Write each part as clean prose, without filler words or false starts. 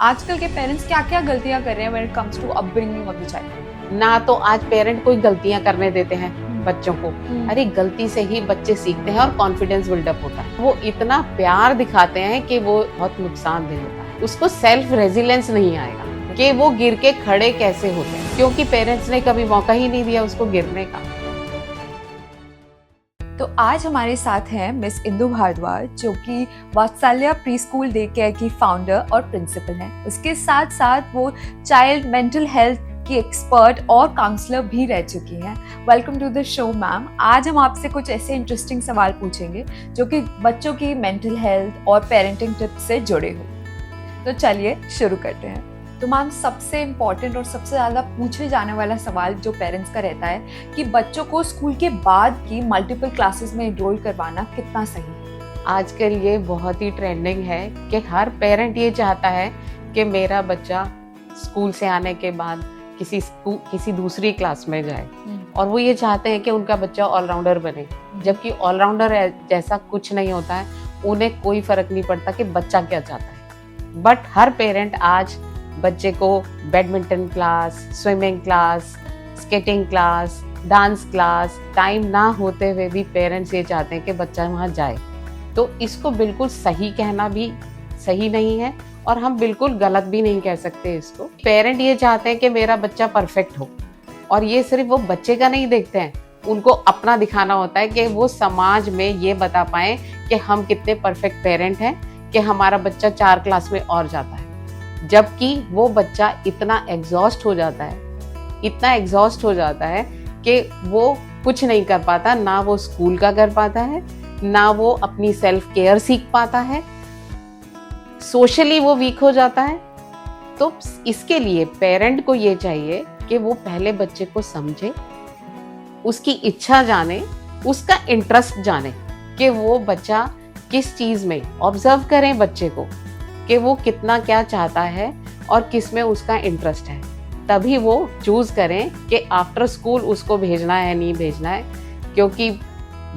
आजकल के पेरेंट्स क्या-क्या गलतियाँ कर रहे हैं when it comes to upbringing of the child? ना तो आज पेरेंट कोई गलतियां करने देते हैं बच्चों को। अरे गलती से ही बच्चे सीखते हैं और कॉन्फिडेंस बिल्डअप होता है। वो इतना प्यार दिखाते हैं कि वो बहुत नुकसानदेह होता है। उसको सेल्फ रेजिलेंस नहीं आएगा कि वो गिर के खड़े कैसे होते हैं, क्योंकि पेरेंट्स ने कभी मौका ही नहीं दिया उसको गिरने का। तो आज हमारे साथ हैं मिस इंदु भारद्वाज, जो कि Vatsalya pre school day care की फाउंडर और प्रिंसिपल हैं। उसके साथ साथ वो चाइल्ड मेंटल हेल्थ की एक्सपर्ट और काउंसलर भी रह चुकी हैं। Welcome to the show ma'am. आज हम आपसे कुछ ऐसे इंटरेस्टिंग सवाल पूछेंगे जो कि बच्चों की मेंटल हेल्थ और पेरेंटिंग टिप्स से जुड़े हो। तो चलिए शुरू करते हैं। तो मैम, सबसे इम्पॉर्टेंट और सबसे ज़्यादा पूछे जाने वाला सवाल जो पेरेंट्स का रहता है कि बच्चों को स्कूल के बाद की मल्टीपल क्लासेस में एनरोल करवाना कितना सही है? आजकल ये बहुत ही ट्रेंडिंग है कि हर पेरेंट ये चाहता है कि मेरा बच्चा स्कूल से आने के बाद किसी दूसरी क्लास में जाए, और वो ये चाहते हैं कि उनका बच्चा ऑलराउंडर बने, जबकि ऑलराउंडर जैसा कुछ नहीं होता है। उन्हें कोई फर्क नहीं पड़ता कि बच्चा क्या चाहता है। बट हर पेरेंट आज बच्चे को badminton class, swimming class, skating class, dance class, time ना होते हुए भी पेरेंट्स ये चाहते हैं कि बच्चा वहाँ जाए। तो इसको बिल्कुल सही कहना भी सही नहीं है और हम बिल्कुल गलत भी नहीं कह सकते इसको। पेरेंट ये चाहते हैं कि मेरा बच्चा परफेक्ट हो, और ये सिर्फ वो बच्चे का नहीं देखते हैं, उनको अपना दिखाना होता है कि वो समाज में ये बता पाएं कि हम कितने परफेक्ट पेरेंट हैं कि हमारा बच्चा 4 क्लास में और जाता है। जबकि वो बच्चा इतना एग्जॉस्ट हो जाता है कि वो कुछ नहीं कर पाता, ना वो स्कूल का कर पाता है, ना वो अपनी सेल्फ केयर सीख पाता है, सोशली वो वीक हो जाता है। तो इसके लिए पेरेंट को ये चाहिए कि वो पहले बच्चे को समझे, उसकी इच्छा जाने, उसका इंटरेस्ट जाने कि वो बच्चा किस चीज़ में, ऑब्जर्व करें बच्चे को कि वो कितना क्या चाहता है और किस में उसका इंटरेस्ट है। तभी वो चूज़ करें कि आफ्टर स्कूल उसको भेजना है नहीं भेजना है। क्योंकि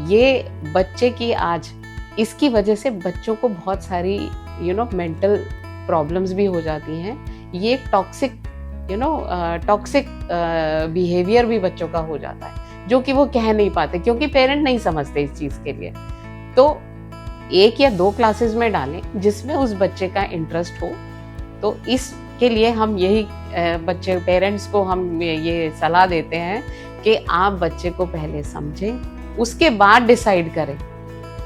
ये बच्चे की आज इसकी वजह से बच्चों को बहुत सारी मेंटल प्रॉब्लम्स भी हो जाती हैं। ये टॉक्सिक बिहेवियर भी बच्चों का हो जाता है, जो कि वो कह नहीं पाते क्योंकि पेरेंट नहीं समझते इस चीज़ के लिए। तो 1 या 2 क्लासेस में डालें जिसमें उस बच्चे का इंटरेस्ट हो। तो इसके लिए हम यही पेरेंट्स को हम ये सलाह देते हैं कि आप बच्चे को पहले समझें, उसके बाद डिसाइड करें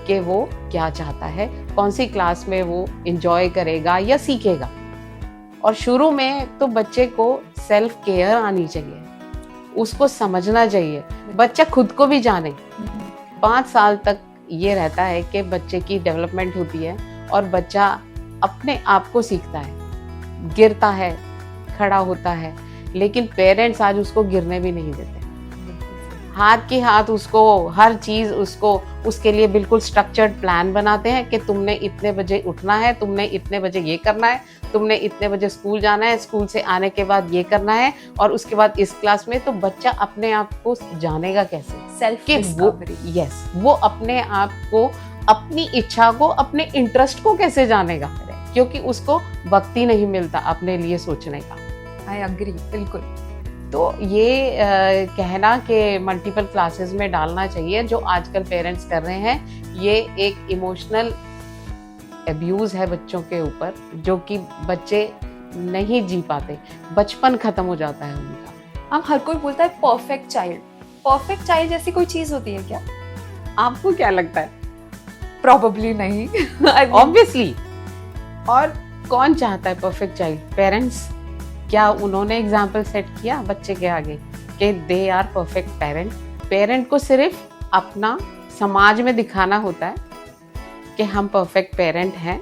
कि वो क्या चाहता है, कौन सी क्लास में वो एंजॉय करेगा या सीखेगा। और शुरू में तो बच्चे को सेल्फ केयर आनी चाहिए, उसको समझना चाहिए, बच्चा खुद को भी जाने। 5 साल तक ये रहता है कि बच्चे की डेवलपमेंट होती है और बच्चा अपने आप को सीखता है, गिरता है, खड़ा होता है, लेकिन पेरेंट्स आज उसको गिरने भी नहीं देते। हाथ की हाथ उसको हर चीज़ उसके लिए बिल्कुल स्ट्रक्चर्ड प्लान बनाते हैं कि तुमने इतने बजे उठना है, तुमने इतने बजे ये करना है, तुमने इतने बजे स्कूल जाना है, स्कूल से आने के बाद ये करना है, और उसके बाद इस क्लास में। तो बच्चा अपने आप को जानेगा कैसे? Self discovery. वो अपने आप को, अपनी इच्छा को, अपने इंटरेस्ट को कैसे जानेगा? क्योंकि उसको वक्त ही नहीं मिलता अपने लिए सोचने का। आई एग्री, बिल्कुल। तो ये कहना कि मल्टीपल क्लासेस में डालना चाहिए जो आजकल पेरेंट्स कर रहे हैं, ये एक इमोशनल अब्यूज़ है बच्चों के ऊपर, जो कि बच्चे नहीं जी पाते, बचपन खत्म हो जाता है उनका। हम हर कोई बोलता है परफेक्ट चाइल्ड जैसी कोई चीज़ होती है क्या? आपको क्या लगता है? प्रॉबेबली नहीं। ऑब्वियसली। और कौन चाहता है परफेक्ट चाइल्ड? पेरेंट्स। क्या उन्होंने एग्जाम्पल सेट किया बच्चे के आगे कि they are perfect parent? Parent को सिर्फ अपना समाज में दिखाना होता है कि हम परफेक्ट पेरेंट हैं,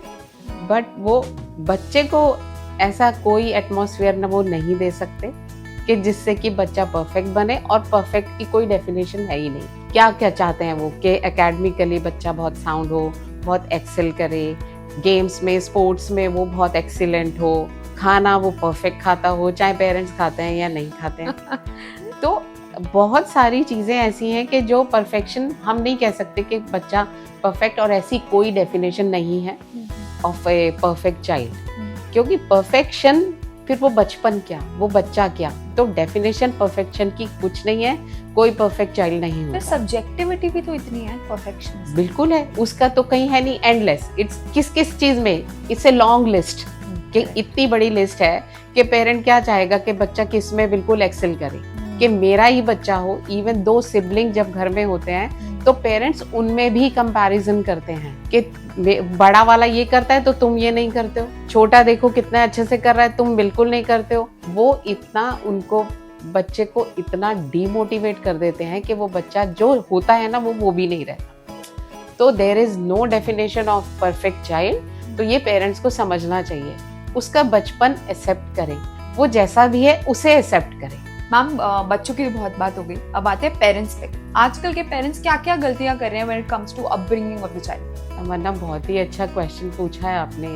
बट वो बच्चे को ऐसा कोई एटमॉस्फेयर न वो नहीं दे सकते कि जिससे कि बच्चा परफेक्ट बने। और परफेक्ट की कोई डेफिनेशन है ही नहीं। क्या क्या चाहते हैं वो कि एकेडमिकली बच्चा बहुत साउंड हो, बहुत एक्सेल करे, गेम्स में, स्पोर्ट्स में वो बहुत एक्सीलेंट हो, खाना वो परफेक्ट खाता हो, चाहे पेरेंट्स खाते हैं या नहीं खाते हैं। तो बहुत सारी चीज़ें ऐसी हैं कि जो परफेक्शन हम नहीं कह सकते कि बच्चा परफेक्ट, और ऐसी कोई डेफिनेशन नहीं है ऑफ ए परफेक्ट चाइल्ड। क्योंकि परफेक्शन, फिर वो बचपन क्या, वो बच्चा क्या, तो डेफिनेशन परफेक्शन की कुछ नहीं है, कोई परफेक्ट चाइल्ड नहीं फिर होगा। सब्जेक्टिविटी भी तो इतनी है परफेक्शन। बिल्कुल है, उसका तो कहीं है नहीं एंडलेस। इट्स किस किस चीज में, इट्स ए लॉन्ग लिस्ट, कि इतनी बड़ी लिस्ट है कि पेरेंट क्या चाहेगा कि बच्चा किस में बिल्कुल एक्सेल करे, कि मेरा ही बच्चा हो। इवन 2 सिबलिंग जब घर में होते हैं तो पेरेंट्स उनमें भी कंपैरिजन करते हैं कि बड़ा वाला ये करता है तो तुम ये नहीं करते हो, छोटा देखो कितना अच्छे से कर रहा है, तुम बिल्कुल नहीं करते हो। वो इतना उनको, बच्चे को इतना डीमोटिवेट कर देते हैं कि वो बच्चा जो होता है ना वो भी नहीं रहता। तो there is no definition of perfect child. तो ये पेरेंट्स को समझना चाहिए, उसका बचपन एक्सेप्ट करें, वो जैसा भी है उसे एक्सेप्ट करें। मैम बच्चों की बहुत बात हो गई, अब आते हैं पेरेंट्स पे। आजकल के पेरेंट्स क्या क्या गलतियां कर रहे हैं when it comes to upbringing of the child? वरना बहुत ही अच्छा क्वेश्चन पूछा है आपने,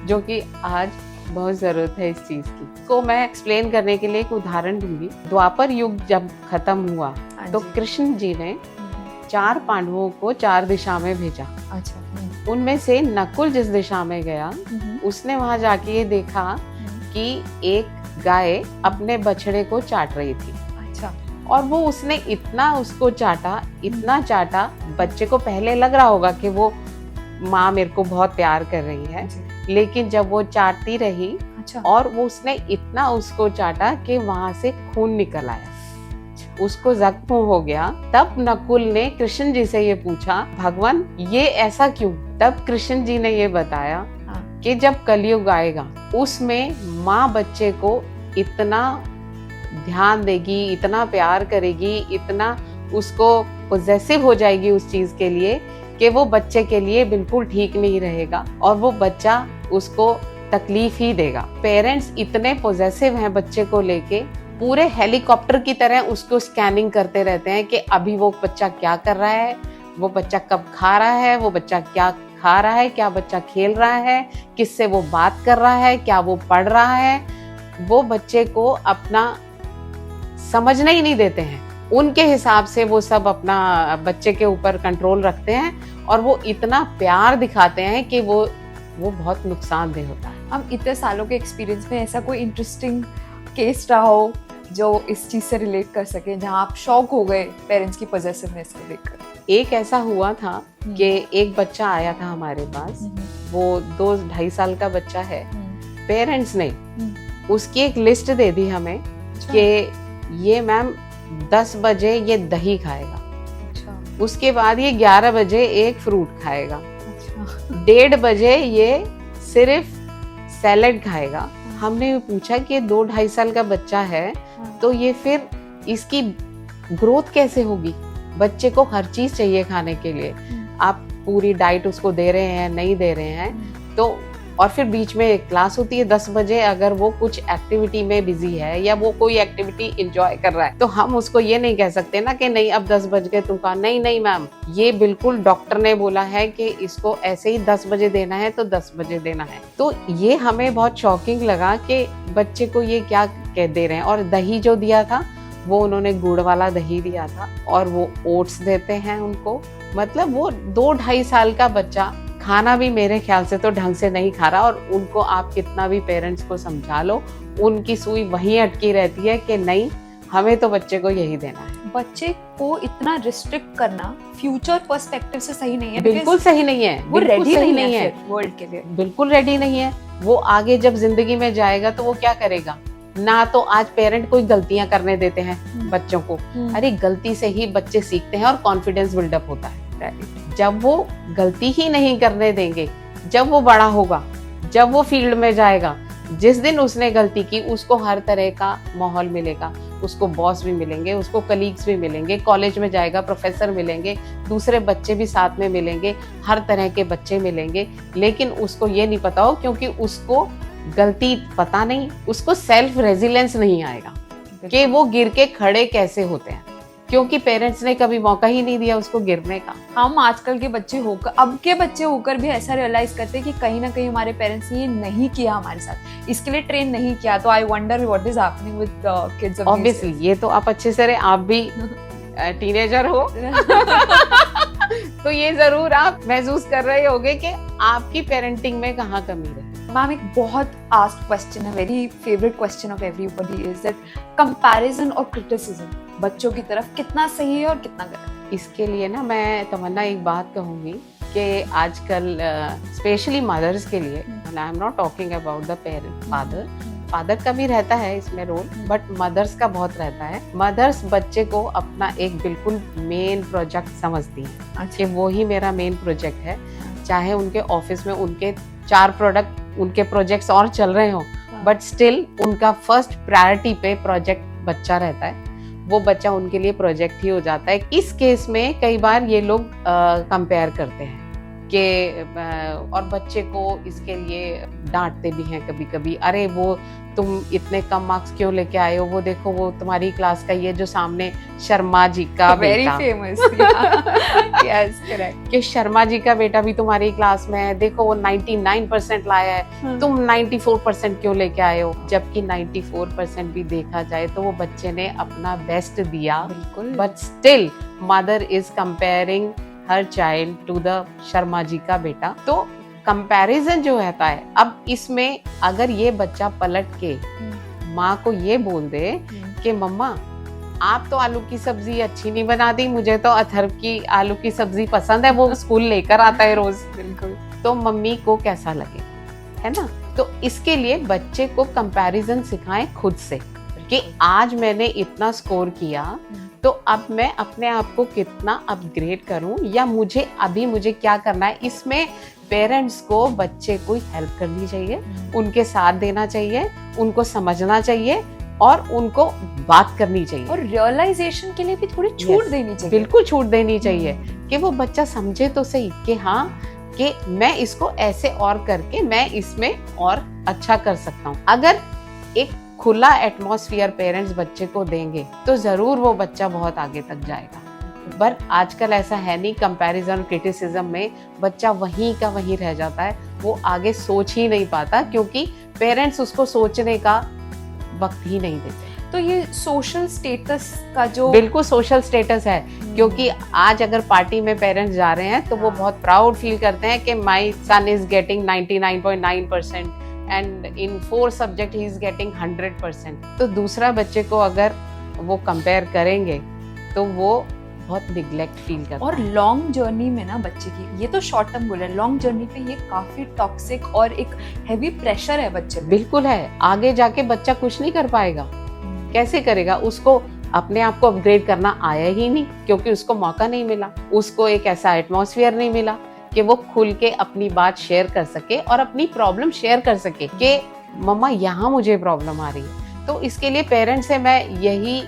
जो कि आज बहुत जरूरत है इस चीज की। तो मैं एक्सप्लेन करने के लिए एक उदाहरण दूंगी। द्वापर युग जब खत्म हुआ तो कृष्ण जी ने 4 पांडवों को 4 दिशा में भेजा। अच्छा। उनमें से नकुल जिस दिशा में गया, उसने वहां जाके ये देखा कि एक गाय अपने बछड़े को चाट रही थी। अच्छा। और वो उसने इतना उसको चाटा, इतना चाटा, बच्चे को पहले लग रहा होगा कि वो माँ मेरे को बहुत प्यार कर रही है, लेकिन जब वो चाटती रही, अच्छा, और वो उसने इतना उसको चाटा कि वहां से खून निकल आया, उसको जख्म हो गया। तब नकुल ने कृष्ण जी से ये पूछा, भगवान ये ऐसा क्यों? तब कृष्ण जी ने ये बताया कि जब कलयुग आएगा उसमें माँ बच्चे को इतना ध्यान देगी, इतना प्यार करेगी, इतना उसको पोजेसिव हो जाएगी उस चीज के लिए कि वो बच्चे के लिए बिल्कुल ठीक नहीं रहेगा और वो बच्चा उसको तकलीफ ही देगा। पेरेंट्स इतने पोजेसिव हैं बच्चे को लेके, पूरे हेलीकॉप्टर की तरह उसको स्कैनिंग करते रहते हैं कि अभी वो बच्चा क्या कर रहा है, वो बच्चा कब खा रहा है, वो बच्चा क्या खा रहा है, क्या बच्चा खेल रहा है, किससे वो बात कर रहा है, क्या वो पढ़ रहा है। वो बच्चे को अपना समझना ही नहीं देते हैं, उनके हिसाब से वो सब अपना बच्चे के ऊपर कंट्रोल रखते हैं और वो इतना प्यार दिखाते हैं कि वो बहुत नुकसानदेह होता है। हम इतने सालों के एक्सपीरियंस में ऐसा कोई इंटरेस्टिंग केस रहा हो जो इस चीज से रिलेट कर सके, जहां आप शॉक हो गए पेरेंट्स की पॉजेसिवनेस को देखकर? एक ऐसा हुआ था कि एक बच्चा आया था हमारे पास, वो 2-2.5 साल का बच्चा है। पेरेंट्स ने उसकी एक लिस्ट दे दी हमें कि ये मैम 10 बजे ये दही खाएगा, अच्छा, उसके बाद ये 11 बजे एक फ्रूट खाएगा, अच्छा, 1:30 बजे ये सिर्फ सैलेड खाएगा। हमने पूछा कि 2-2.5 साल का बच्चा है, तो ये फिर इसकी ग्रोथ कैसे होगी? बच्चे को हर चीज चाहिए खाने के लिए, आप पूरी डाइट उसको दे रहे हैं, नहीं दे रहे हैं तो। और फिर बीच में एक क्लास होती है 10 बजे, अगर वो कुछ एक्टिविटी में बिजी है या वो कोई एक्टिविटी एंजॉय कर रहा है, तो हम उसको ये नहीं कह सकते ना कि नहीं अब 10 बज गए तुम खा। नहीं मैम, ये बिल्कुल डॉक्टर ने बोला है कि इसको ऐसे ही 10 बजे देना है तो 10 बजे देना है। तो ये हमें बहुत शॉकिंग लगा कि बच्चे को ये क्या कह दे रहे हैं। और दही जो दिया था वो उन्होंने गुड़ वाला दही दिया था, और वो ओट्स देते हैं उनको। मतलब वो 2-2.5 साल का बच्चा खाना भी मेरे ख्याल से तो ढंग से नहीं खा रहा, और उनको आप कितना भी पेरेंट्स को समझा लो, उनकी सुई वहीं अटकी रहती है कि नहीं हमें तो बच्चे को यही देना है। बच्चे को इतना रिस्ट्रिक्ट करना फ्यूचर पर्सपेक्टिव से सही नहीं है। बिल्कुल सही नहीं है, वो रेडी नहीं है वर्ल्ड के लिए, बिल्कुल रेडी नहीं है। वो आगे जब जिंदगी में जाएगा तो वो क्या करेगा? ना तो आज पेरेंट कोई गलतियां करने देते हैं बच्चों को, अरे गलती से ही बच्चे सीखते हैं और कॉन्फिडेंस बिल्डअप होता है। जब वो गलती ही नहीं करने देंगे, जब वो बड़ा होगा, जब वो फील्ड में जाएगा, जिस दिन उसने गलती की उसको हर तरह का माहौल मिलेगा, उसको बॉस भी मिलेंगे, उसको कलीग्स भी मिलेंगे, कॉलेज में जाएगा प्रोफेसर मिलेंगे, दूसरे बच्चे भी साथ में मिलेंगे, हर तरह के बच्चे मिलेंगे, लेकिन उसको ये नहीं पता हो, क्योंकि उसको गलती पता नहीं, उसको सेल्फ रेजिलेंस नहीं आएगा कि वो गिर के खड़े कैसे होते हैं, क्योंकि पेरेंट्स ने कभी मौका ही नहीं दिया उसको गिरने का। हम आजकल के बच्चे होकर, अब के बच्चे होकर भी ऐसा रियलाइज करते हैं कि कहीं ना कहीं हमारे पेरेंट्स ने ये नहीं किया हमारे साथ, इसके लिए ट्रेन नहीं किया। तो I wonder what is happening with kids. Obviously ये तो आप अच्छे से रहे, आप भी टीनेजर हो तो ये जरूर आप महसूस कर रहे होगे कि आपकी पेरेंटिंग में कहाँ कमी रही। मैम, एक बहुत आस्क्ड क्वेश्चन है, very favourite question of everybody is that comparison और क्रिटिसिज्म बच्चों की तरफ कितना सही है और कितना गलत। इसके लिए ना मैं तमन्ना एक बात कहूँगी कि आजकल स्पेशली मदर्स के लिए, I am not talking about the parent, father का भी रहता है इसमें रोल, बट मदर्स का बहुत रहता है। मदर्स बच्चे को अपना एक बिल्कुल मेन प्रोजेक्ट समझती हैं कि वो ही मेरा मेन प्रोजेक्ट है। चाहे उनके ऑफिस में उनके 4 उनके प्रोजेक्ट्स और चल रहे हो, बट स्टिल उनका फर्स्ट प्रायोरिटी पे प्रोजेक्ट बच्चा रहता है। वो बच्चा उनके लिए प्रोजेक्ट ही हो जाता है। इस केस में कई बार ये लोग कंपेयर करते हैं कि और बच्चे को इसके लिए डांटते भी हैं कभी कभी, अरे वो तुम इतने कम मार्क्स क्यों लेके आए हो, वो देखो वो तुम्हारी क्लास का ये जो सामने शर्मा जी का बेटा, वेरी फेमस, यस करेक्ट, कि शर्मा जी का बेटा भी तुम्हारी क्लास में है, देखो वो 99% लाया है, तुम 94% क्यों लेके आए हो। जबकि 94% भी देखा जाए तो वो बच्चे ने अपना बेस्ट दिया, बिल्कुल, but still mother is comparing her child to the Sharma ji का बेटा। तो कंपैरिजन जो रहता है, अब इसमें अगर ये बच्चा पलट के माँ को ये बोल दे कि मम्मा आप तो आलू की सब्जी अच्छी नहीं बनाती, मुझे तो अथर्व की आलू की सब्जी पसंद है, वो स्कूल लेकर आता है रोज, बिल्कुल, तो मम्मी को कैसा लगे, है ना। तो इसके लिए बच्चे को कंपैरिजन सिखाएं खुद से कि आज मैंने इतना स्कोर किया तो अब मैं अपने आप को कितना अपग्रेड करूं, या मुझे क्या करना है। इसमें पेरेंट्स को बच्चे को हेल्प करनी चाहिए, उनके साथ देना चाहिए, उनको समझना चाहिए और उनको बात करनी चाहिए, और रियलाइजेशन के लिए भी थोड़ी छूट देनी चाहिए, बिल्कुल छूट देनी चाहिए कि वो बच्चा समझे तो सही कि हाँ कि मैं इसको ऐसे और करके मैं इसमें और अच्छा कर सकता हूँ। अगर एक खुला एटमॉस्फेयर पेरेंट्स बच्चे को देंगे तो जरूर वो बच्चा बहुत आगे तक जाएगा। पर आजकल ऐसा है नहीं, कंपैरिजन क्रिटिसिज्म में बच्चा वहीं का वहीं रह जाता है, वो आगे सोच ही नहीं पाता क्योंकि पेरेंट्स उसको सोचने का वक्त ही नहीं देते। तो ये सोशल स्टेटस का जो बिल्कुल सोशल स्टेटस है, क्योंकि आज अगर पार्टी में पेरेंट्स जा रहे हैं तो वो बहुत प्राउड फील करते हैं कि my son is getting 99.9% and in 4 subject he is getting 100%। तो दूसरा बच्चे को अगर वो कंपेयर करेंगे तो वो बहुत निग्लेक्ट फील करता है। और लॉन्ग जर्नी में ना बच्चे की, ये तो शॉर्ट टर्म बोला, लॉन्ग जर्नी पे ये काफी टॉक्सिक और एक हैवी प्रेशर है बच्चे पे। बिल्कुल है, आगे जाके बच्चा कुछ नहीं कर पाएगा। कैसे करेगा? उसको अपने आप को अपग्रेड करना आया ही नहीं, क्योंकि उसको मौका नहीं मिला, उसको एक ऐसा एटमॉस्फेयर नहीं मिला कि वो खुल के अपनी बात शेयर कर सके और अपनी प्रॉब्लम शेयर कर सके कि मम्मा यहाँ मुझे प्रॉब्लम आ रही है। तो इसके लिए पेरेंट्स से मैं यही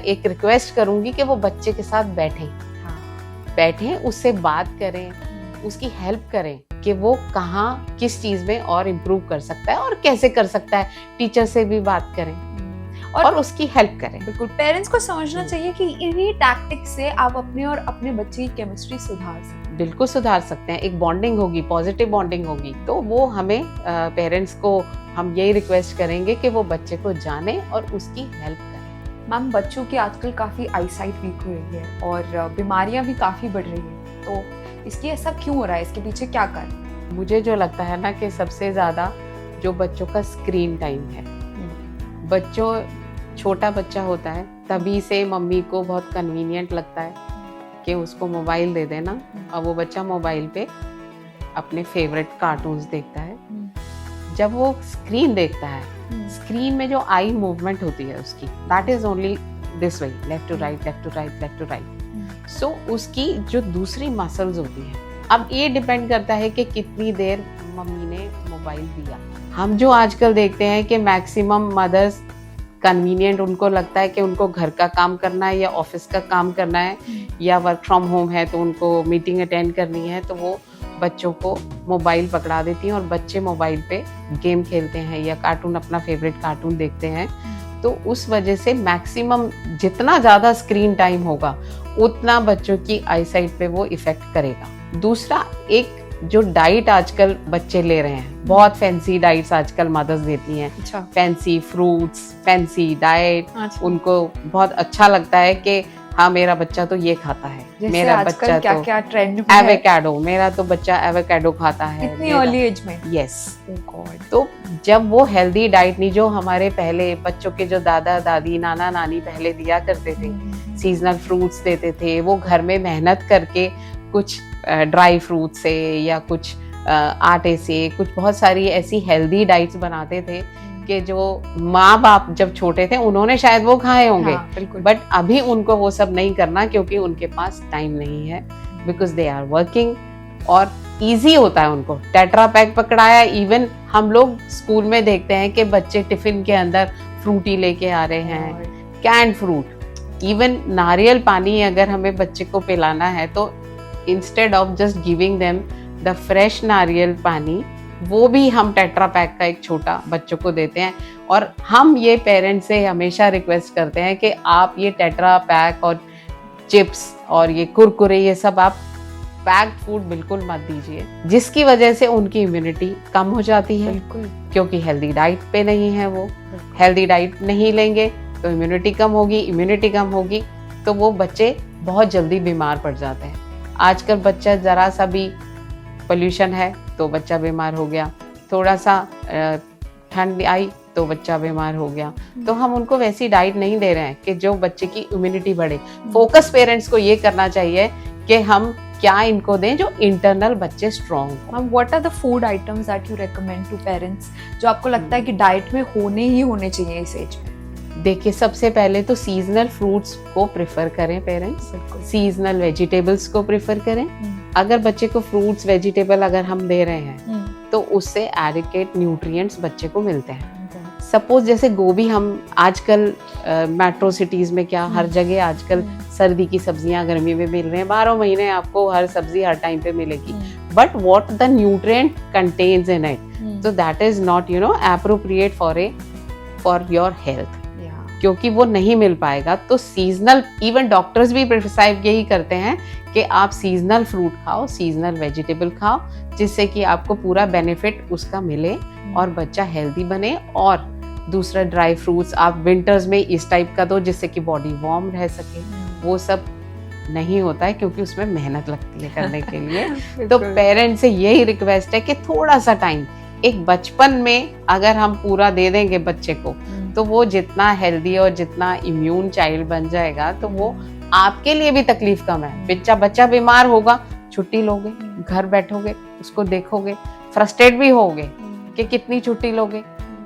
एक रिक्वेस्ट करूंगी कि वो बच्चे के साथ बैठें, उससे बात करें, उसकी हेल्प करें कि वो कहाँ किस चीज में और इम्प्रूव कर सकता है और कैसे कर सकता है। टीचर से भी बात करें और उसकी हेल्प करें। बिल्कुल, पेरेंट्स को समझना चाहिए कि इन्हीं टैक्टिक्स से आप अपने और अपने बच्चे की केमिस्ट्री सुधार सकते हैं। बिल्कुल सुधार सकते हैं, एक बॉन्डिंग होगी, पॉजिटिव बॉन्डिंग होगी। तो वो हमें पेरेंट्स को हम यही रिक्वेस्ट करेंगे कि वो बच्चे को जाने और उसकी हेल्प करें। मैम, बच्चों की आजकल काफी आईसाइट वीक हो रही है और बीमारियां भी काफी बढ़ रही है, तो इसकी ऐसा क्यों हो रहा है? इसके पीछे क्या कारण? मुझे जो लगता है ना कि सबसे ज्यादा जो बच्चों का स्क्रीन टाइम है, बच्चों छोटा बच्चा होता है तभी से मम्मी को बहुत कन्वीनियंट लगता है कि उसको मोबाइल दे देना और वो बच्चा मोबाइल पे अपने फेवरेट कार्टून्स देखता है। जब वो स्क्रीन देखता है, स्क्रीन में जो आई मूवमेंट होती है उसकी, that is only this way, left to right, left to right, left to right. So उसकी जो दूसरी मसल्स होती है, अब ये डिपेंड करता है कि कितनी देर मम्मी ने मोबाइल दिया। हम जो आजकल देखते हैं कि मैक्सिमम मदर्स कन्वीनियंट उनको लगता है कि उनको घर का काम करना है या ऑफिस का काम करना है या वर्क फ्रॉम होम है तो उनको मीटिंग अटेंड करनी है, तो वो बच्चों को मोबाइल पकड़ा देती हैं और बच्चे मोबाइल पे गेम खेलते हैं या कार्टून, अपना फेवरेट कार्टून देखते हैं। तो उस वजह से मैक्सिमम जितना ज़्यादा स्क्रीन टाइम होगा उतना बच्चों की आईसाइट पे वो इफेक्ट करेगा। दूसरा, एक जो डाइट आजकल बच्चे ले रहे हैं, बहुत फैंसी डाइट्स आजकल मदर्स देती हैं। अच्छा, फैंसी फ्रूट्स, फैंसी डाइट, अच्छा, उनको बहुत अच्छा लगता है कि हाँ मेरा बच्चा तो ये खाता है, जैसे मेरा आजकल बच्चा क्या तो क्या ट्रेंड में है, एवोकाडो, मेरा तो बच्चा एवोकाडो खाता है। इतनी अर्ली एज में। यस। Oh God. तो जब वो हेल्दी डाइट नहीं, जो हमारे पहले बच्चों के जो दादा दादी नाना नानी पहले दिया करते थे, सीजनल फ्रूट्स देते थे, वो घर में मेहनत करके कुछ ड्राई फ्रूट से या कुछ आटे से कुछ बहुत सारी ऐसी हेल्दी डाइट्स बनाते थे कि जो माँ बाप जब छोटे थे उन्होंने शायद वो खाए होंगे, हाँ, बिल्कुल। बट अभी उनको वो सब नहीं करना क्योंकि उनके पास टाइम नहीं है, बिकॉज दे आर वर्किंग, और इजी होता है उनको। टेट्रा पैक पकड़ाया, इवन हम लोग स्कूल में देखते हैं कि बच्चे टिफिन के अंदर फ्रूटी लेके आ रहे हैं, कैंड फ्रूट। इवन नारियल पानी अगर हमें बच्चे को पिलाना है तो instead of just giving them the fresh नारियल पानी, वो भी हम टेट्रा पैक का एक छोटा बच्चों को देते हैं। और हम ये पेरेंट्स से हमेशा रिक्वेस्ट करते हैं कि आप ये टेट्रा पैक और चिप्स और ये कुरकुरे ये सब आप पैक्ड फूड बिल्कुल मत दीजिए, जिसकी वजह से उनकी इम्यूनिटी कम हो जाती है, बिल्कुल। क्योंकि हेल्दी डाइट पे नहीं है। वो हेल्दी डाइट नहीं लेंगे तो इम्यूनिटी कम होगी, इम्यूनिटी कम होगी तो वो बच्चे बहुत जल्दी बीमार पड़ जाते हैं। आजकल बच्चा जरा सा भी पोल्यूशन है तो बच्चा बीमार हो गया, थोड़ा सा ठंड आई तो बच्चा बीमार हो गया। तो हम उनको वैसी डाइट नहीं दे रहे हैं कि जो बच्चे की इम्यूनिटी बढ़े। फोकस पेरेंट्स को ये करना चाहिए कि हम क्या इनको दें जो इंटरनल बच्चे स्ट्रॉन्ग हो। Ma'am, what are the food items that you recommend to parents जो आपको लगता है कि डाइट में होने ही होने चाहिए इस एज में? देखिए, सबसे पहले तो सीजनल फ्रूट्स को प्रेफर करें पेरेंट्स, सीजनल वेजिटेबल्स को प्रेफर करें। अगर बच्चे को फ्रूट्स वेजिटेबल अगर हम दे रहे हैं तो उससे एडिक्वेट न्यूट्रिएंट्स बच्चे को मिलते हैं। सपोज जैसे गोभी, हम आजकल मेट्रो सिटीज में क्या हर जगह आजकल सर्दी की सब्जियां गर्मी में मिल रहे हैं, 12 महीने आपको हर सब्जी हर टाइम पे मिलेगी, but what the nutrient contains in it, so that is not appropriate for your health, क्योंकि वो नहीं मिल पाएगा। तो सीजनल, इवन डॉक्टर्स भी प्रिस्क्राइब यही करते हैं कि आप सीजनल फ्रूट खाओ, सीजनल वेजिटेबल खाओ, जिससे कि आपको पूरा बेनिफिट उसका मिले और बच्चा हेल्दी बने। और दूसरा ड्राई फ्रूट्स आप विंटर्स में इस टाइप का दो जिससे कि बॉडी वार्म रह सके। वो सब नहीं होता है क्योंकि उसमें मेहनत लगती है करने के लिए। तो पेरेंट्स से यही रिक्वेस्ट है कि थोड़ा सा टाइम, एक बचपन में अगर हम पूरा दे देंगे बच्चे को, तो वो जितना हेल्दी और जितना इम्यून चाइल्ड बन जाएगा तो वो आपके लिए भी तकलीफ कम है। बच्चा बीमार होगा, छुट्टी लोगे, घर बैठोगे, उसको देखोगे, फ्रस्ट्रेट भी होगे कि कितनी छुट्टी लोगे,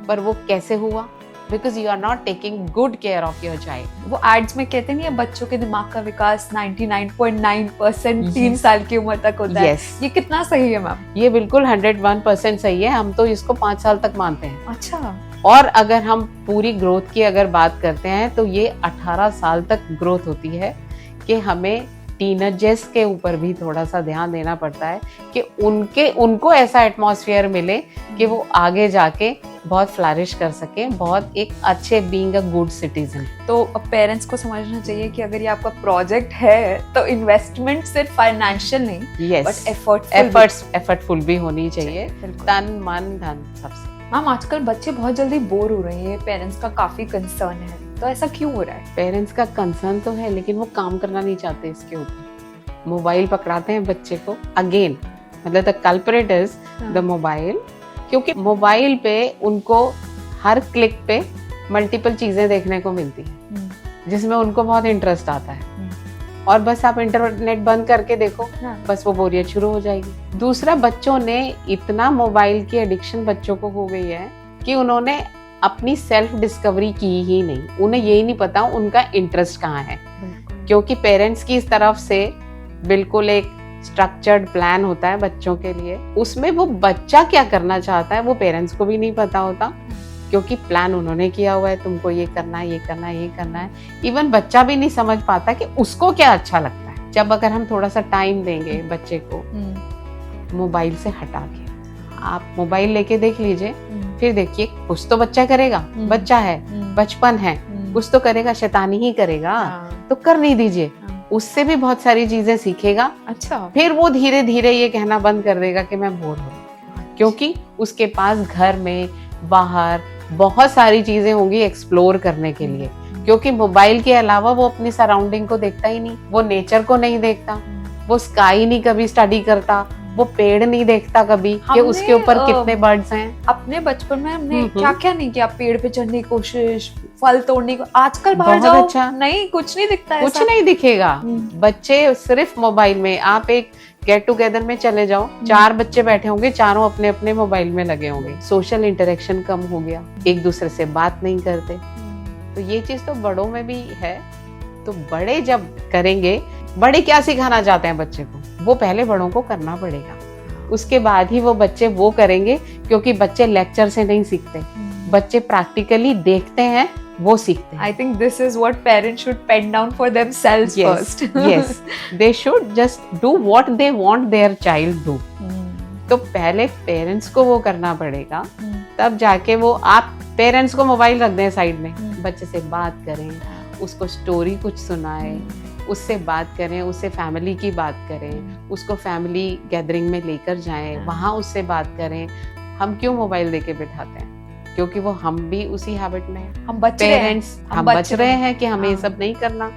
पर वो कैसे हुआ? Because you are not taking good care of your child. वो एड्स में कहते नहीं है बच्चों के दिमाग का विकास 99.9% 3 साल की उम्र तक होता है। ये कितना सही है मैम? ये बिल्कुल 101% सही है। हम तो इसको 5 साल तक मानते हैं। अच्छा। और अगर हम पूरी ग्रोथ की अगर बात करते हैं तो ये 18 साल तक ग्रोथ होती है, कि हमें टीनेजर्स के ऊपर भी थोड़ा सा ध्यान देना पड़ता है कि उनको ऐसा एटमॉस्फेयर मिले कि वो आगे जाके बहुत फ्लरिश कर सके, बहुत एक अच्छे बीइंग अ गुड सिटीजन। तो पेरेंट्स को समझना चाहिए कि अगर ये आपका प्रोजेक्ट है तो इन्वेस्टमेंट सिर्फ फाइनेंशियल नहीं, बट एफर्टफुल भी होनी चाहिए, तन मन धन सबसे। मैम, आजकल बच्चे बहुत जल्दी बोर हो रहे हैं, पेरेंट्स का काफी कंसर्न है, तो ऐसा क्यों हो रहा है? पेरेंट्स का कंसर्न तो है लेकिन वो काम करना नहीं चाहते इसके ऊपर। मोबाइल पकड़ाते हैं बच्चे को, अगेन मतलब the culprit is the mobile, क्योंकि मोबाइल पे उनको हर क्लिक पे मल्टीपल चीजें देखने को मिलती है जिसमें उनको बहुत इंटरेस्ट आता है। और बस आप इंटरनेट बंद करके देखो, बस वो बोरियत शुरू हो जाएगी। दूसरा, बच्चों ने इतना मोबाइल की एडिक्शन बच्चों को हो गई है कि उन्होंने अपनी सेल्फ डिस्कवरी की ही नहीं। उन्हें यही नहीं पता उनका इंटरेस्ट कहाँ है, क्योंकि पेरेंट्स की इस तरफ से बिल्कुल एक स्ट्रक्चर्ड प्लान होता है बच्चों के लिए, उसमें वो बच्चा क्या करना चाहता है वो पेरेंट्स को भी नहीं पता होता, क्योंकि प्लान उन्होंने किया हुआ है, तुमको ये करना है, ये करना है, ये करना है। इवन बच्चा भी नहीं समझ पाता कि उसको क्या अच्छा लगता है। जब अगर हम थोड़ा सा टाइम देंगे बच्चे को मोबाइल से हटा के, आप मोबाइल लेके देख लीजिए, फिर देखिए कुछ तो बच्चा करेगा, बच्चा है, बचपन है, कुछ तो करेगा, शैतानी ही करेगा, तो कर नहीं दीजिए, उससे भी बहुत सारी चीजें सीखेगा। अच्छा। फिर वो धीरे धीरे ये कहना बंद कर देगा कि मैं बोर हो रहा हूँ, क्योंकि उसके पास घर में बाहर बहुत सारी चीजें होंगी एक्सप्लोर करने के लिए, क्योंकि मोबाइल के अलावा वो अपनी सराउंडिंग को देखता ही नहीं, वो नेचर को नहीं देखता, वो स्काई नहीं कभी स्टडी करता, वो पेड़ नहीं देखता कभी कि उसके ऊपर कितने बर्ड्स हैं। अपने बचपन में हमने हम्म। क्या क्या नहीं किया, पेड़ पे चढ़ने की कोशिश, फल तोड़ने को। आजकल बाहर बहुत जाओ, अच्छा। नहीं, कुछ नहीं दिखता है, कुछ नहीं दिखेगा। बच्चे सिर्फ मोबाइल में। आप एक गेट टुगेदर में चले जाओ, 4 बच्चे बैठे होंगे, चारों अपने अपने मोबाइल में लगे होंगे। सोशल इंटरेक्शन कम हो गया, एक दूसरे से बात नहीं करते। तो ये चीज तो बड़ों में भी है। तो बड़े जब करेंगे, बड़े क्या सिखाना चाहते हैं बच्चे को, वो पहले बड़ों को करना पड़ेगा, उसके बाद ही वो बच्चे वो करेंगे। क्योंकि बच्चे लेक्चर से नहीं सीखते, बच्चे प्रैक्टिकली देखते हैं, वो सीखते हैं। I think this is what parents should pen down for themselves first. Yes, they should just do what they want their child do. तो पहले पेरेंट्स को वो करना पड़ेगा, तब जाके वो, आप पेरेंट्स को मोबाइल रख दें साइड में, बच्चे से बात करें, उसको स्टोरी कुछ सुनाएं, उससे बात करें, उससे फैमिली की बात करें, उसको फैमिली गैदरिंग में लेकर जाएं, वहाँ उससे बात करें। हम क्यों मोबाइल देके बिठाते हैं? क्योंकि वो हम भी उसी हैबिट में हैं। हम बच पेरेंट्स हम बच रहे हैं कि हमें ये हाँ। सब नहीं करना।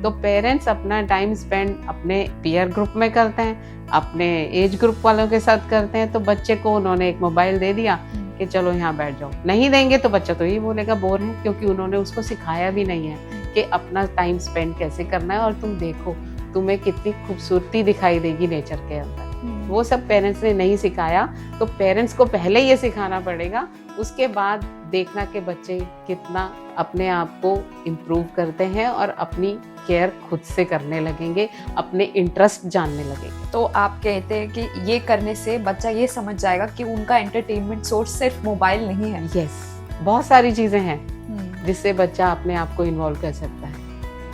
तो पेरेंट्स अपना टाइम स्पेंड अपने पीयर ग्रुप में करते हैं, अपने एज ग्रुप वालों के साथ करते हैं। तो बच्चे को उन्होंने एक मोबाइल दे दिया कि चलो यहाँ बैठ जाओ, नहीं देंगे तो बच्चा तो यही बोलेगा बोर है, क्योंकि उन्होंने उसको सिखाया भी नहीं है कि अपना टाइम स्पेंड कैसे करना है। और तुम देखो, तुम्हें कितनी खूबसूरती दिखाई देगी नेचर के अंदर, वो सब पेरेंट्स ने नहीं सिखाया। तो पेरेंट्स को पहले ये सिखाना पड़ेगा, उसके बाद देखना कि बच्चे कितना अपने आप को इम्प्रूव करते हैं और अपनी केयर खुद से करने लगेंगे, अपने इंटरेस्ट जानने लगेंगे। तो आप कहते हैं कि ये करने से बच्चा ये समझ जाएगा कि उनका एंटरटेनमेंट सोर्स सिर्फ मोबाइल नहीं है। यस, बहुत सारी चीजें हैं जिससे बच्चा अपने आप को इन्वॉल्व कर सकता है।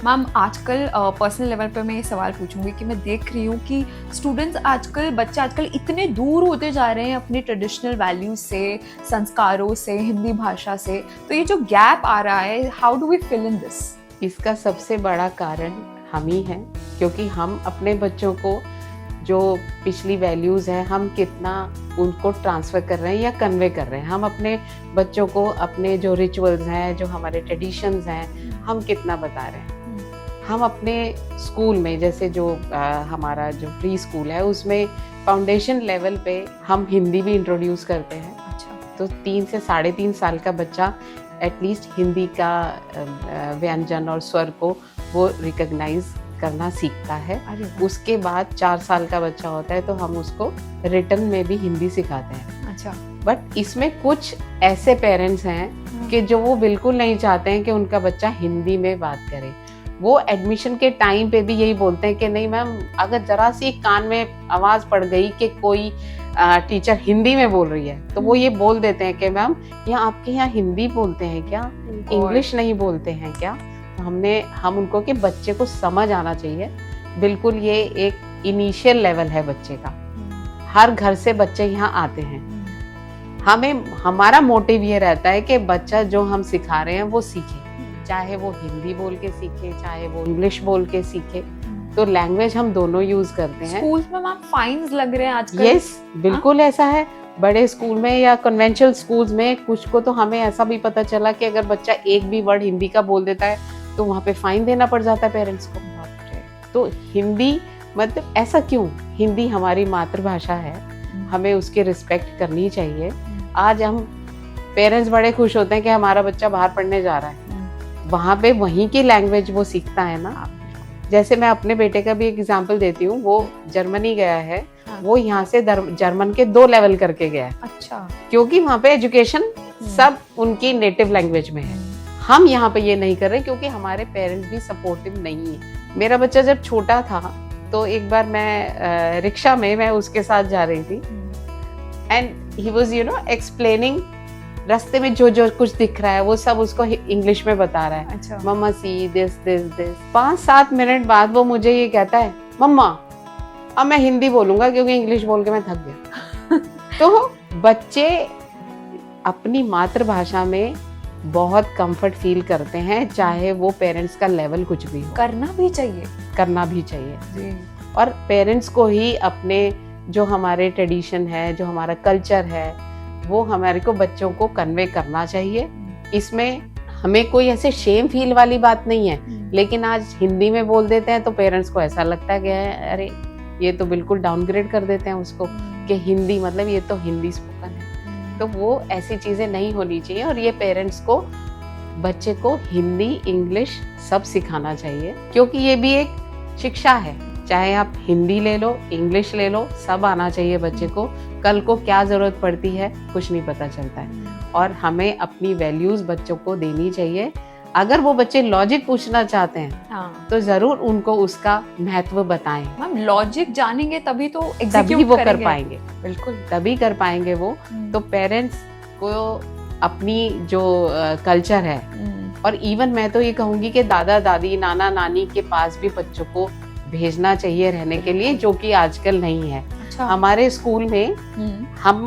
मैम, आजकल पर्सनल लेवल पे मैं ये सवाल पूछूंगी कि मैं देख रही हूँ कि बच्चे आजकल इतने दूर होते जा रहे हैं अपनी ट्रेडिशनल वैल्यूज से, संस्कारों से, हिंदी भाषा से। तो ये जो गैप आ रहा है, how do we fill in this? इसका सबसे बड़ा कारण हम ही हैं, क्योंकि हम अपने बच्चों को जो पिछली वैल्यूज़ हैं, हम कितना उनको ट्रांसफ़र कर रहे हैं या कन्वे कर रहे हैं। हम अपने बच्चों को अपने जो रिचुअल्स हैं, जो हमारे ट्रेडिशंस हैं, हम कितना बता रहे हैं। हम अपने स्कूल में, जैसे जो हमारा जो प्री स्कूल है, उसमें फाउंडेशन लेवल पे हम हिंदी भी इंट्रोड्यूस करते हैं। अच्छा। तो 3 से 3.5 साल का बच्चा एटलीस्ट हिंदी का व्यंजन और स्वर को वो रिकॉग्नाइज करना सीखता है। उसके बाद 4 साल का बच्चा होता है तो हम उसको रिटन में भी हिंदी सिखाते हैं। अच्छा। बट इसमें कुछ ऐसे पेरेंट्स हैं कि जो वो बिल्कुल नहीं चाहते हैं कि उनका बच्चा हिंदी में बात करे। वो एडमिशन के टाइम पे भी यही बोलते हैं कि नहीं मैम, अगर जरा सी कान में आवाज़ पड़ गई कि कोई टीचर हिंदी में बोल रही है, तो वो ये बोल देते हैं कि मैम, यहाँ आपके यहाँ हिंदी बोलते हैं क्या, इंग्लिश नहीं बोलते हैं क्या? तो हम उनको कि बच्चे को समझ आना चाहिए। बिल्कुल, ये एक इनिशियल लेवल है बच्चे का। हर घर से बच्चे यहाँ आते हैं। हमारा मोटिव ये रहता है कि बच्चा जो हम सिखा रहे हैं वो सीखे, चाहे वो हिंदी बोल के सीखे, चाहे वो इंग्लिश बोल के सीखे। तो लैंग्वेज हम दोनों यूज करते हैं। स्कूल्स में मैम फाइन्स लग रहे हैं आजकल। यस, बिल्कुल ऐसा है। बड़े स्कूल में या कन्वेंशनल स्कूल्स में कुछ को तो हमें ऐसा भी पता चला कि अगर बच्चा एक भी वर्ड हिंदी का बोल देता है तो वहाँ पे फाइन देना पड़ जाता है पेरेंट्स को। तो हिंदी, मतलब ऐसा क्यों? हिंदी हमारी मातृभाषा है, हमें उसकी रिस्पेक्ट करनी चाहिए। आज हम पेरेंट्स बड़े खुश होते हैं कि हमारा बच्चा बाहर पढ़ने जा रहा है, वहाँ पे वहीं की लैंग्वेज वो सीखता है ना। जैसे मैं अपने बेटे का भी एक एग्जांपल देती हूँ, वो जर्मनी गया है। वो यहाँ से जर्मन के 2 लेवल करके गया है। अच्छा। क्योंकि वहाँ पे एजुकेशन सब उनकी नेटिव लैंग्वेज में है। हम यहाँ पे ये नहीं कर रहे क्योंकि हमारे पेरेंट्स भी सपोर्टिव नहीं है। मेरा बच्चा जब छोटा था तो एक बार मैं रिक्शा में मैं उसके साथ जा रही थी, एंड ही वाज एक्सप्लेनिंग, रास्ते में जो जो कुछ दिख रहा है वो सब उसको इंग्लिश में बता रहा है। अच्छा। मम्मा see this this this. 5-7 minute बाद वो मुझे ये कहता है, मम्मा अब मैं हिंदी बोलूंगा क्योंकि इंग्लिश बोल के मैं थक गया। तो बच्चे अपनी मातृभाषा में बहुत कंफर्ट फील करते हैं, चाहे वो पेरेंट्स का लेवल कुछ भी हो। करना भी चाहिए। करना भी चाहिए जी। और पेरेंट्स को ही अपने जो हमारे ट्रेडिशन है, जो हमारा कल्चर है, वो हमारे को बच्चों को कन्वे करना चाहिए। इसमें हमें कोई ऐसे शेम फील वाली बात नहीं है, लेकिन आज हिंदी में बोल देते हैं तो पेरेंट्स को ऐसा लगता है कि अरे ये तो बिल्कुल डाउनग्रेड कर देते हैं उसको कि हिंदी मतलब ये तो हिंदी स्पोकन है। तो वो ऐसी चीज़ें नहीं होनी चाहिए और ये पेरेंट्स को बच्चे को हिंदी इंग्लिश सब सिखाना चाहिए, क्योंकि ये भी एक शिक्षा है। चाहे आप हिंदी ले लो इंग्लिश ले लो, सब आना चाहिए बच्चे को। कल को क्या ज़रूरत पड़ती है कुछ नहीं पता चलता है, और हमें अपनी वैल्यूज़ बच्चों को देनी चाहिए। अगर वो बच्चे लॉजिक पूछना चाहते हैं तो जरूर उनको उसका महत्व बताएं। मैम लॉजिक जानेंगे तभी तो तभी वो कर पाएंगे, बिल्कुल तभी कर पाएंगे वो। तो पेरेंट्स को अपनी जो कल्चर है, और इवन मैं तो ये कहूंगी कि दादा दादी नाना नानी के पास भी बच्चों को भेजना चाहिए रहने के लिए, जो कि आजकल नहीं है। अच्छा। हमारे स्कूल में हम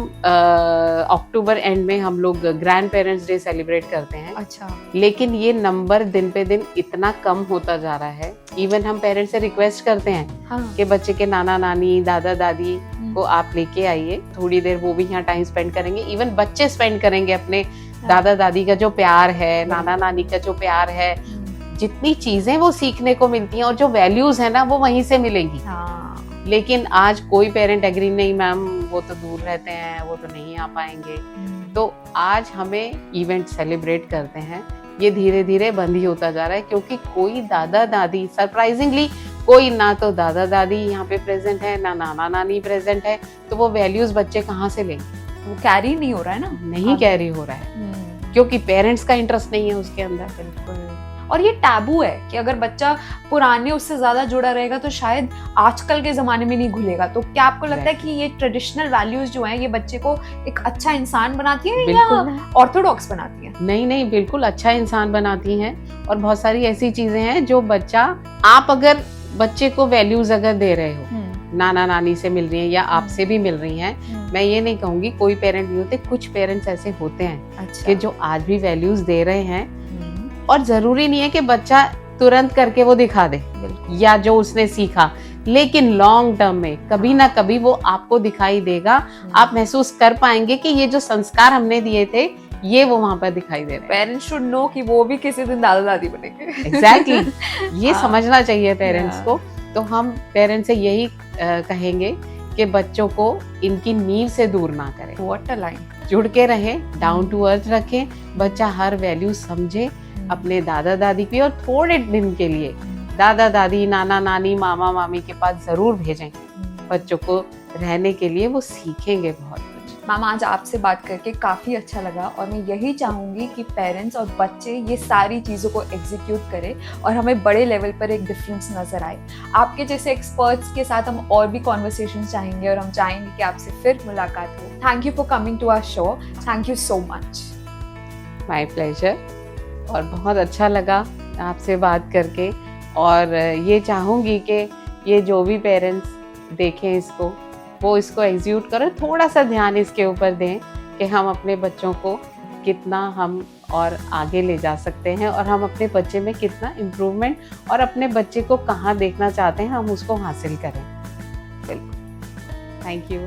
अक्टूबर एंड में हम लोग ग्रैंड पेरेंट्स डे सेलिब्रेट करते हैं। अच्छा। लेकिन ये नंबर दिन पे दिन इतना कम होता जा रहा है। इवन हम पेरेंट्स से रिक्वेस्ट करते हैं कि बच्चे के नाना नानी दादा दादी को आप लेके आइए, थोड़ी देर वो भी यहाँ टाइम स्पेंड करेंगे। इवन बच्चे स्पेंड करेंगे अपने दादा दादी का जो प्यार है, नाना नानी का जो प्यार है, जितनी चीजें वो सीखने को मिलती हैं और जो वैल्यूज है ना वो वहीं से मिलेंगी। लेकिन आज कोई पेरेंट एग्री नहीं, मैम वो तो दूर रहते हैं, वो तो नहीं आ पाएंगे। तो आज हमें इवेंट सेलिब्रेट करते हैं, ये धीरे धीरे बंद ही होता जा रहा है, क्योंकि कोई दादा दादी सरप्राइजिंगली कोई ना तो दादा दादी यहाँ पे प्रेजेंट है ना नाना नानी प्रेजेंट है। तो वो वैल्यूज बच्चे कहाँ से लेंगे? वो कैरी नहीं हो रहा है ना, नहीं कैरी हो रहा है, क्योंकि पेरेंट्स का इंटरेस्ट नहीं है उसके अंदर। बिल्कुल। और ये टैबू है कि अगर बच्चा पुराने उससे ज्यादा जुड़ा रहेगा तो शायद आजकल के जमाने में नहीं घुलेगा। तो क्या आपको लगता है कि ये ट्रेडिशनल वैल्यूज जो हैं ये बच्चे को एक अच्छा इंसान बनाती है या ऑर्थोडॉक्स बनाती है? नहीं नहीं, बिल्कुल अच्छा इंसान बनाती हैं। और बहुत सारी ऐसी चीजें हैं जो बच्चा, आप अगर बच्चे को वैल्यूज अगर दे रहे हो, नाना नानी से मिल रही हैं या आपसे भी मिल रही हैं, मैं ये नहीं कहूंगी कोई पेरेंट नहीं होते, कुछ पेरेंट्स ऐसे होते हैं कि जो आज भी वैल्यूज दे रहे हैं। और जरूरी नहीं है कि बच्चा तुरंत करके वो दिखा दे या जो उसने सीखा, लेकिन लॉन्ग टर्म में कभी ना कभी वो आपको दिखाई देगा। आप महसूस कर पाएंगे कि ये जो संस्कार हमने दिए थे ये वो वहां पर दिखाई दे रहे हैं। पेरेंट्स शुड नो कि वो भी किसी दिन दादा दादी बनेंगे। एग्जैक्टली ये समझना चाहिए पेरेंट्स को। तो हम पेरेंट्स से यही कहेंगे कि बच्चों को इनकी नींव से दूर ना करें। What a line. जुड़ के रहें, डाउन टू अर्थ रखें, बच्चा हर वैल्यू समझे अपने दादा दादी की, और थोड़े दिन के लिए दादा दादी नाना नानी मामा मामी के पास जरूर भेजें बच्चों को रहने के लिए, वो सीखेंगे बहुत कुछ। मैम आज आपसे बात करके काफ़ी अच्छा लगा, और मैं यही चाहूँगी कि पेरेंट्स और बच्चे ये सारी चीज़ों को एग्जीक्यूट करें और हमें बड़े लेवल पर एक डिफरेंस नज़र आए। आपके जैसे एक्सपर्ट्स के साथ हम और भी कॉन्वर्सेशन चाहेंगे, और हम चाहेंगे कि आपसे फिर मुलाकात हो। Thank you for coming to our show. Thank you so much. My pleasure. और बहुत अच्छा लगा आपसे बात करके, और ये चाहूँगी कि ये जो भी पेरेंट्स देखें इसको, वो इसको एग्जीक्यूट करें, थोड़ा सा ध्यान इसके ऊपर दें कि हम अपने बच्चों को कितना हम और आगे ले जा सकते हैं, और हम अपने बच्चे में कितना इम्प्रूवमेंट, और अपने बच्चे को कहाँ देखना चाहते हैं हम उसको हासिल करें। बिल्कुल। Thank you.